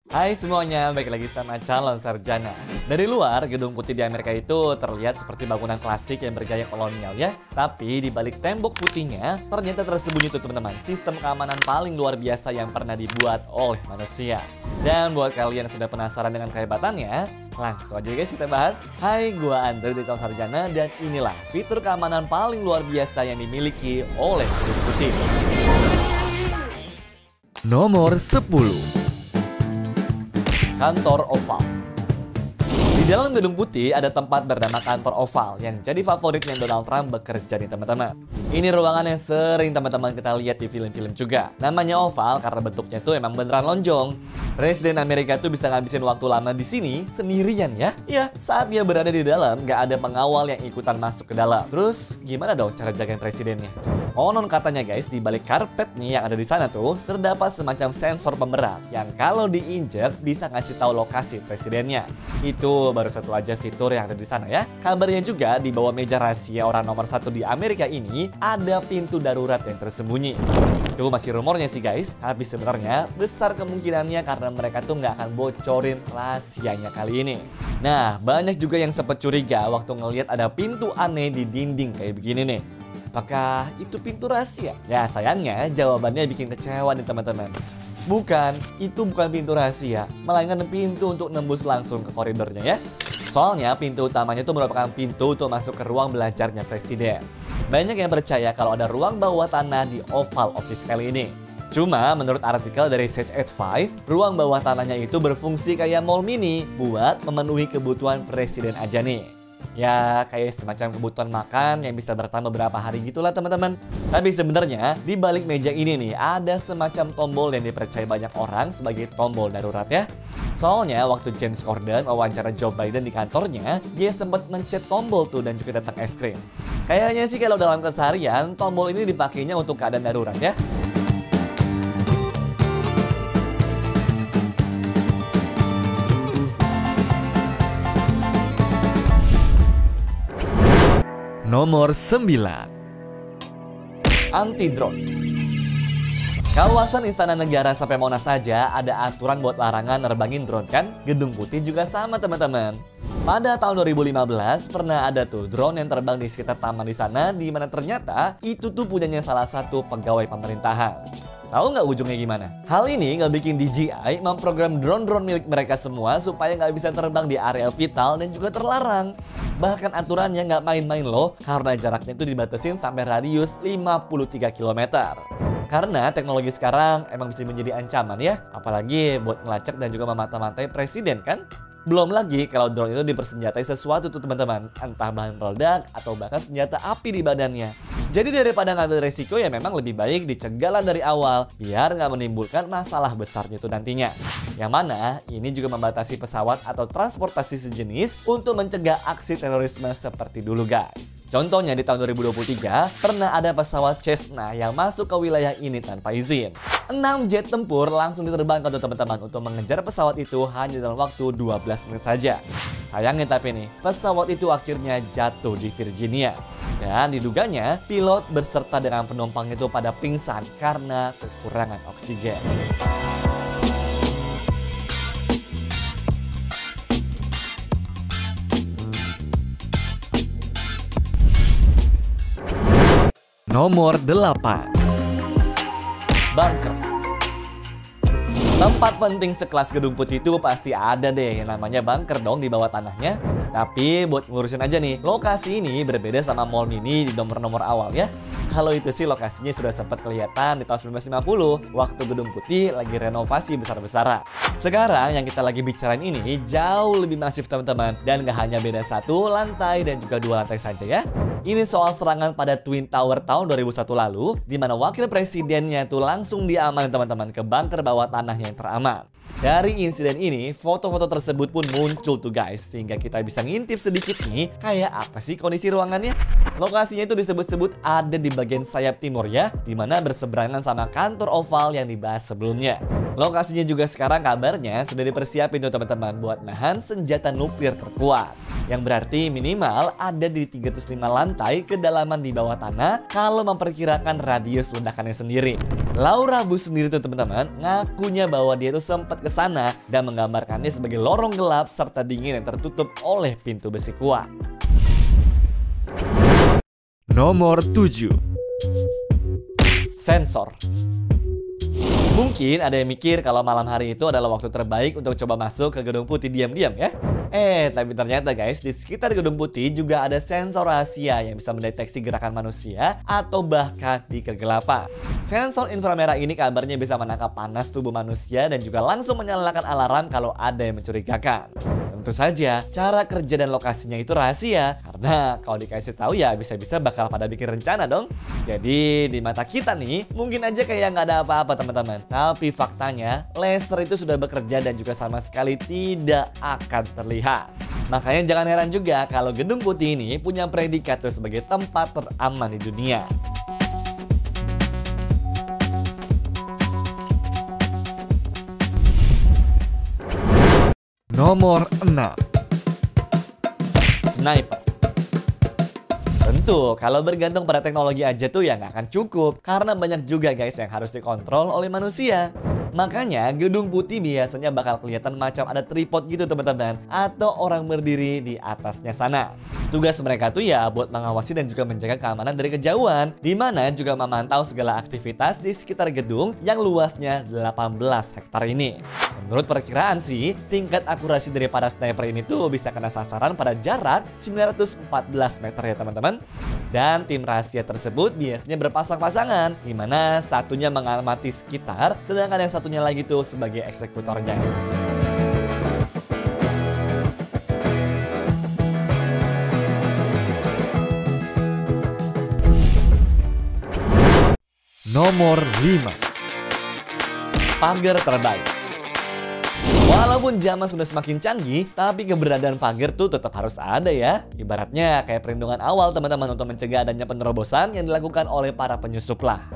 Hai semuanya, balik lagi sama calon sarjana. Dari luar, Gedung Putih di Amerika itu terlihat seperti bangunan klasik yang bergaya kolonial ya. Tapi di balik tembok putihnya, ternyata tersembunyi tuh teman-teman, sistem keamanan paling luar biasa yang pernah dibuat oleh manusia. Dan buat kalian yang sudah penasaran dengan kehebatannya, langsung aja guys kita bahas. Hai, gua Andre dari calon sarjana dan inilah fitur keamanan paling luar biasa yang dimiliki oleh Gedung Putih. Nomor 10. Kantor oval. Di dalam Gedung Putih ada tempat bernama kantor oval yang jadi favoritnya Donald Trump bekerja nih teman-teman. Ini ruangan yang sering teman-teman kita lihat di film-film juga. Namanya oval karena bentuknya tuh emang beneran lonjong. Presiden Amerika tuh bisa ngabisin waktu lama di sini sendirian ya. Ya, saat dia berada di dalam nggak ada pengawal yang ikutan masuk ke dalam. Terus gimana dong cara jagain presidennya? Konon katanya guys, di balik karpet nih yang ada di sana tuh terdapat semacam sensor pemberat yang kalau diinjek bisa ngasih tahu lokasi presidennya. Itu baru satu aja fitur yang ada di sana ya. Kabarnya juga di bawah meja rahasia orang nomor 1 di Amerika ini ada pintu darurat yang tersembunyi. Itu masih rumornya sih guys, tapi sebenarnya besar kemungkinannya karena mereka tuh nggak akan bocorin rahasianya kali ini. Nah, banyak juga yang sempat curiga waktu ngelihat ada pintu aneh di dinding kayak begini nih. Apakah itu pintu rahasia? Ya sayangnya jawabannya bikin kecewa nih teman-teman. Bukan, itu bukan pintu rahasia, melainkan pintu untuk nembus langsung ke koridornya ya. Soalnya pintu utamanya itu merupakan pintu untuk masuk ke ruang belajarnya presiden. Banyak yang percaya kalau ada ruang bawah tanah di Oval Office kali ini. Cuma menurut artikel dari Sage Advice, ruang bawah tanahnya itu berfungsi kayak mall mini buat memenuhi kebutuhan presiden aja nih. Ya kayak semacam kebutuhan makan yang bisa bertahan beberapa hari gitulah teman-teman. Tapi sebenarnya di balik meja ini nih ada semacam tombol yang dipercaya banyak orang sebagai tombol darurat ya. Soalnya waktu James Corden wawancara Joe Biden di kantornya, dia sempat mencet tombol tuh dan juga datang es krim. Kayaknya sih kalau dalam keseharian tombol ini dipakainya untuk keadaan darurat ya. Nomor 9. Anti-drone. Kawasan Istana Negara sampai Monas saja ada aturan buat larangan nerbangin drone kan? Gedung Putih juga sama teman-teman. Pada tahun 2015 pernah ada tuh drone yang terbang di sekitar taman di sana, di mana ternyata itu tuh punyanya salah satu pegawai pemerintahan. Tahu nggak ujungnya gimana? Hal ini nggak bikin DJI memprogram drone-drone milik mereka semua supaya nggak bisa terbang di area vital dan juga terlarang. Bahkan aturannya nggak main-main loh, karena jaraknya itu dibatasin sampai radius 53 km. Karena teknologi sekarang emang bisa menjadi ancaman ya, apalagi buat ngelacak dan juga memata-matai presiden kan? Belum lagi kalau drone itu dipersenjatai sesuatu tuh teman-teman, entah bahan peledak atau bahkan senjata api di badannya. Jadi daripada ngambil resiko ya memang lebih baik dicegahlah dari awal biar nggak menimbulkan masalah besarnya itu nantinya. Yang mana ini juga membatasi pesawat atau transportasi sejenis untuk mencegah aksi terorisme seperti dulu guys. Contohnya di tahun 2023 pernah ada pesawat Cessna yang masuk ke wilayah ini tanpa izin. 6 jet tempur langsung diterbangkan tuh teman-teman untuk mengejar pesawat itu hanya dalam waktu 12 menit saja. Sayangnya tapi nih, pesawat itu akhirnya jatuh di Virginia. Dan diduganya pilot berserta dengan penumpang itu pada pingsan karena kekurangan oksigen. Nomor 8. Bunker. Tempat penting sekelas Gedung Putih itu pasti ada deh yang namanya bunker dong di bawah tanahnya. Tapi buat ngurusin aja nih, lokasi ini berbeda sama mall mini di nomor-nomor awal ya. Kalau itu sih lokasinya sudah sempat kelihatan di tahun 1950 waktu Gedung Putih lagi renovasi besar-besaran. Sekarang yang kita lagi bicarain ini jauh lebih masif teman-teman. Dan gak hanya beda 1 lantai dan juga 2 lantai saja ya. Ini soal serangan pada Twin Tower tahun 2001 lalu, di mana wakil presidennya itu langsung diamankan teman-teman ke bunker bawah tanah yang teraman. Dari insiden ini, foto-foto tersebut pun muncul tuh guys, sehingga kita bisa ngintip sedikit nih, kayak apa sih kondisi ruangannya? Lokasinya itu disebut-sebut ada di bagian sayap timur ya, di mana berseberangan sama kantor oval yang dibahas sebelumnya. Lokasinya juga sekarang kabarnya sudah dipersiapin tuh teman-teman buat nahan senjata nuklir terkuat. Yang berarti minimal ada di 305 lantai kedalaman di bawah tanah kalau memperkirakan radius ledakannya sendiri. Laura Bush sendiri tuh teman-teman ngakunya bahwa dia tuh sempat ke sana dan menggambarkannya sebagai lorong gelap serta dingin yang tertutup oleh pintu besi kuat. Nomor 7. Sensor. Mungkin ada yang mikir kalau malam hari itu adalah waktu terbaik untuk coba masuk ke Gedung Putih diam-diam ya. Tapi ternyata guys, di sekitar Gedung Putih juga ada sensor rahasia yang bisa mendeteksi gerakan manusia atau bahkan di kegelapan. Sensor inframerah ini kabarnya bisa menangkap panas tubuh manusia dan juga langsung menyalakan alarm kalau ada yang mencurigakan. Tentu saja, cara kerja dan lokasinya itu rahasia karena kalau dikasih tahu ya bisa-bisa bakal pada bikin rencana dong. Jadi di mata kita nih mungkin aja kayak nggak ada apa-apa teman-teman. Tapi faktanya laser itu sudah bekerja dan juga sama sekali tidak akan terlihat. Makanya jangan heran juga kalau Gedung Putih ini punya predikat tuh sebagai tempat teraman di dunia. Nomor 6. Sniper. Tentu, kalau bergantung pada teknologi aja tuh ya nggak akan cukup. Karena banyak juga guys yang harus dikontrol oleh manusia. Makanya Gedung Putih biasanya bakal kelihatan macam ada tripod gitu teman-teman. Atau orang berdiri di atasnya sana. Tugas mereka tuh ya buat mengawasi dan juga menjaga keamanan dari kejauhan. Dimana juga memantau segala aktivitas di sekitar gedung yang luasnya 18 hektar ini. Menurut perkiraan sih, tingkat akurasi dari para sniper ini tuh bisa kena sasaran pada jarak 914 meter ya teman-teman. Dan tim rahasia tersebut biasanya berpasang-pasangan, di mana satunya mengamati sekitar, sedangkan yang satunya lagi tuh sebagai eksekutornya. Nomor 5. Pagar terbaik. Walaupun zaman sudah semakin canggih, tapi keberadaan pagar tuh tetap harus ada ya. Ibaratnya kayak perlindungan awal teman-teman untuk mencegah adanya penerobosan yang dilakukan oleh para penyusup lah.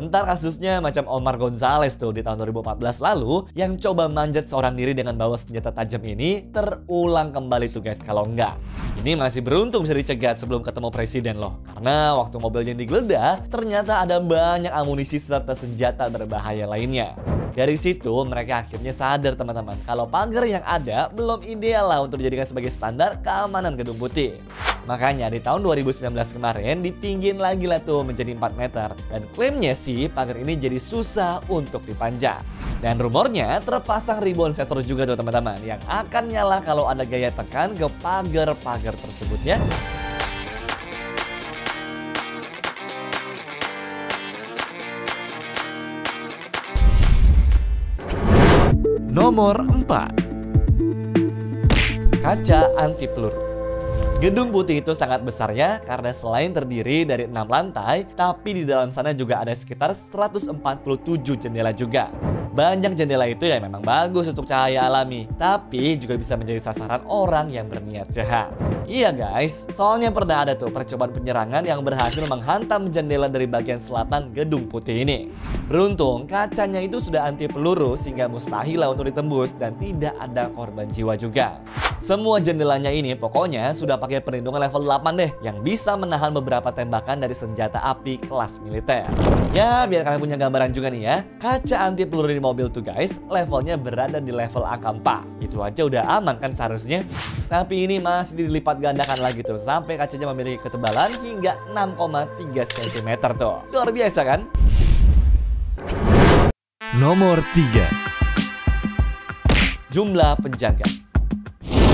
Entar kasusnya macam Omar Gonzalez tuh di tahun 2014 lalu yang coba manjat seorang diri dengan bawa senjata tajam ini terulang kembali tuh guys kalau enggak. Ini masih beruntung bisa dicegat sebelum ketemu presiden loh. Karena waktu mobilnya digeledah ternyata ada banyak amunisi serta senjata berbahaya lainnya. Dari situ mereka akhirnya sadar teman-teman kalau pagar yang ada belum ideal lah untuk dijadikan sebagai standar keamanan Gedung Putih. Makanya di tahun 2019 kemarin ditinggiin lagi lah tuh menjadi 4 meter. Dan klaimnya sih pagar ini jadi susah untuk dipanjat. Dan rumornya terpasang ribuan sensor juga tuh teman-teman yang akan nyala kalau ada gaya tekan ke pagar-pagar tersebut ya. Nomor 4. Kaca anti peluru. Gedung Putih itu sangat besar ya, karena selain terdiri dari 6 lantai, tapi di dalam sana juga ada sekitar 147 jendela juga. Banyak jendela itu ya memang bagus untuk cahaya alami, tapi juga bisa menjadi sasaran orang yang berniat jahat. Iya guys, soalnya pernah ada tuh percobaan penyerangan yang berhasil menghantam jendela dari bagian selatan Gedung Putih ini. Beruntung kacanya itu sudah anti peluru sehingga mustahil lah untuk ditembus dan tidak ada korban jiwa juga. Semua jendelanya ini pokoknya sudah pakai perlindungan level 8 deh yang bisa menahan beberapa tembakan dari senjata api kelas militer. Ya biar kalian punya gambaran juga nih ya, kaca anti peluru di mobil tuh guys levelnya berada di level angka 4. Itu aja udah aman kan seharusnya. Tapi ini masih dilipat gandakan lagi tuh sampai kacanya memiliki ketebalan hingga 6,3 cm tuh. Luar biasa kan? Nomor 3. Jumlah penjaga.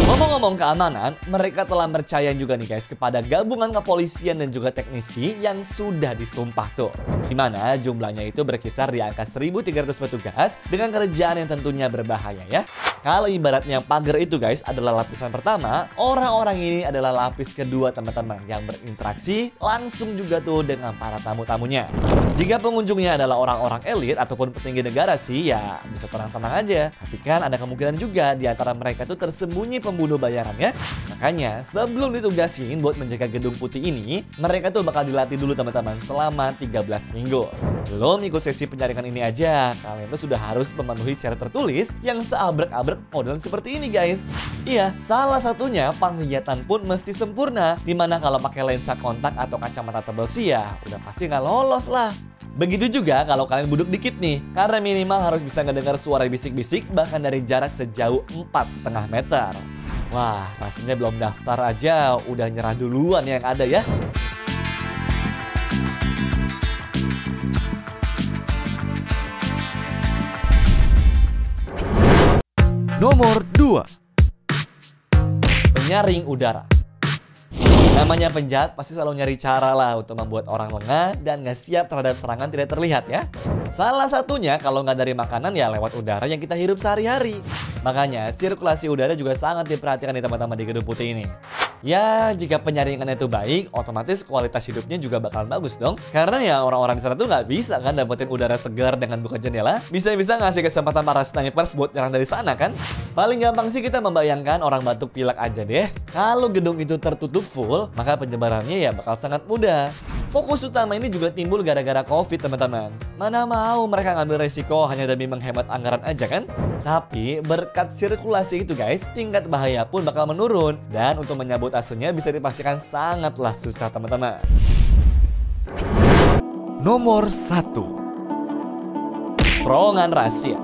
Ngomong-ngomong keamanan, mereka telah percaya juga nih guys kepada gabungan kepolisian dan juga teknisi yang sudah disumpah tuh. Dimana jumlahnya itu berkisar di angka 1.300 petugas dengan kerjaan yang tentunya berbahaya ya. Kalau ibaratnya pagar itu guys adalah lapisan pertama, orang-orang ini adalah lapis kedua teman-teman yang berinteraksi langsung juga tuh dengan para tamu-tamunya. Jika pengunjungnya adalah orang-orang elit ataupun petinggi negara sih ya bisa tenang-tenang aja. Tapi kan ada kemungkinan juga di antara mereka tuh tersembunyi pembunuh bayaran ya. Makanya sebelum ditugasin buat menjaga gedung putih ini, mereka tuh bakal dilatih dulu teman-teman selama 13 minggu. Belum ikut sesi penyaringan ini aja, kalian tuh sudah harus memenuhi syarat tertulis yang seabrek-abrek model seperti ini guys. Iya, salah satunya penglihatan pun mesti sempurna. Dimana kalau pakai lensa kontak atau kacamata tebal sih ya udah pasti nggak lolos lah. Begitu juga kalau kalian budek dikit nih, karena minimal harus bisa ngedengar suara bisik-bisik bahkan dari jarak sejauh 4,5 meter. Wah, rasanya belum daftar aja udah nyerah duluan yang ada ya. Nomor 2. Penyaring udara. Namanya penjahat pasti selalu nyari cara lah untuk membuat orang lengah dan nggak siap terhadap serangan tidak terlihat ya. Salah satunya kalau nggak dari makanan ya lewat udara yang kita hirup sehari-hari. Makanya sirkulasi udara juga sangat diperhatikan di teman-teman di Gedung Putih ini. Ya, jika penyaringannya itu baik, otomatis kualitas hidupnya juga bakal bagus dong. Karena ya orang-orang di sana tuh nggak bisa kan dapetin udara segar dengan buka jendela. Bisa-bisa ngasih kesempatan para snipers buat nyerang dari sana kan. Paling gampang sih kita membayangkan orang batuk pilek aja deh. Kalau gedung itu tertutup full, maka penyebarannya ya bakal sangat mudah. Fokus utama ini juga timbul gara-gara COVID teman-teman. Mana mau mereka ngambil resiko hanya demi menghemat anggaran aja kan? Tapi berkat sirkulasi itu guys, tingkat bahaya pun bakal menurun. Dan untuk menyambut aslinya bisa dipastikan sangatlah susah teman-teman. Nomor 1. Terowongan rahasia.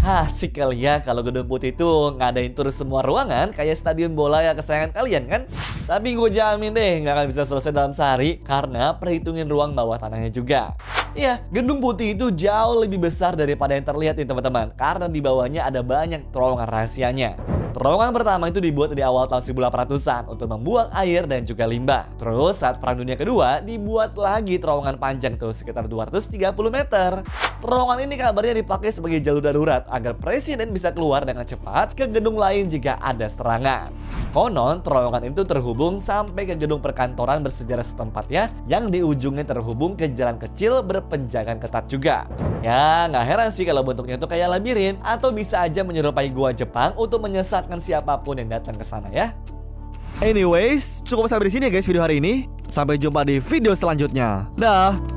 Asik kali ya kalau Gedung Putih itu ngadain tur semua ruangan kayak stadion bola ya kesayangan kalian kan. Tapi gue jamin deh nggak akan bisa selesai dalam sehari karena perhitungin ruang bawah tanahnya juga. Iya, Gedung Putih itu jauh lebih besar daripada yang terlihat nih teman-teman. Karena di bawahnya ada banyak terowongan rahasianya. Terowongan pertama itu dibuat di awal tahun 1800-an untuk membuang air dan juga limbah. Terus saat Perang Dunia Kedua dibuat lagi terowongan panjang tuh sekitar 230 meter. Terowongan ini kabarnya dipakai sebagai jalur darurat agar presiden bisa keluar dengan cepat ke gedung lain jika ada serangan. Konon terowongan itu terhubung sampai ke gedung perkantoran bersejarah setempat ya, yang di ujungnya terhubung ke jalan kecil berpenjagaan ketat juga. Ya nggak heran sih kalau bentuknya itu kayak labirin atau bisa aja menyerupai gua Jepang untuk menyesatkan siapapun yang datang ke sana ya. Anyways, cukup sampai di sini ya guys video hari ini. Sampai jumpa di video selanjutnya. Dah.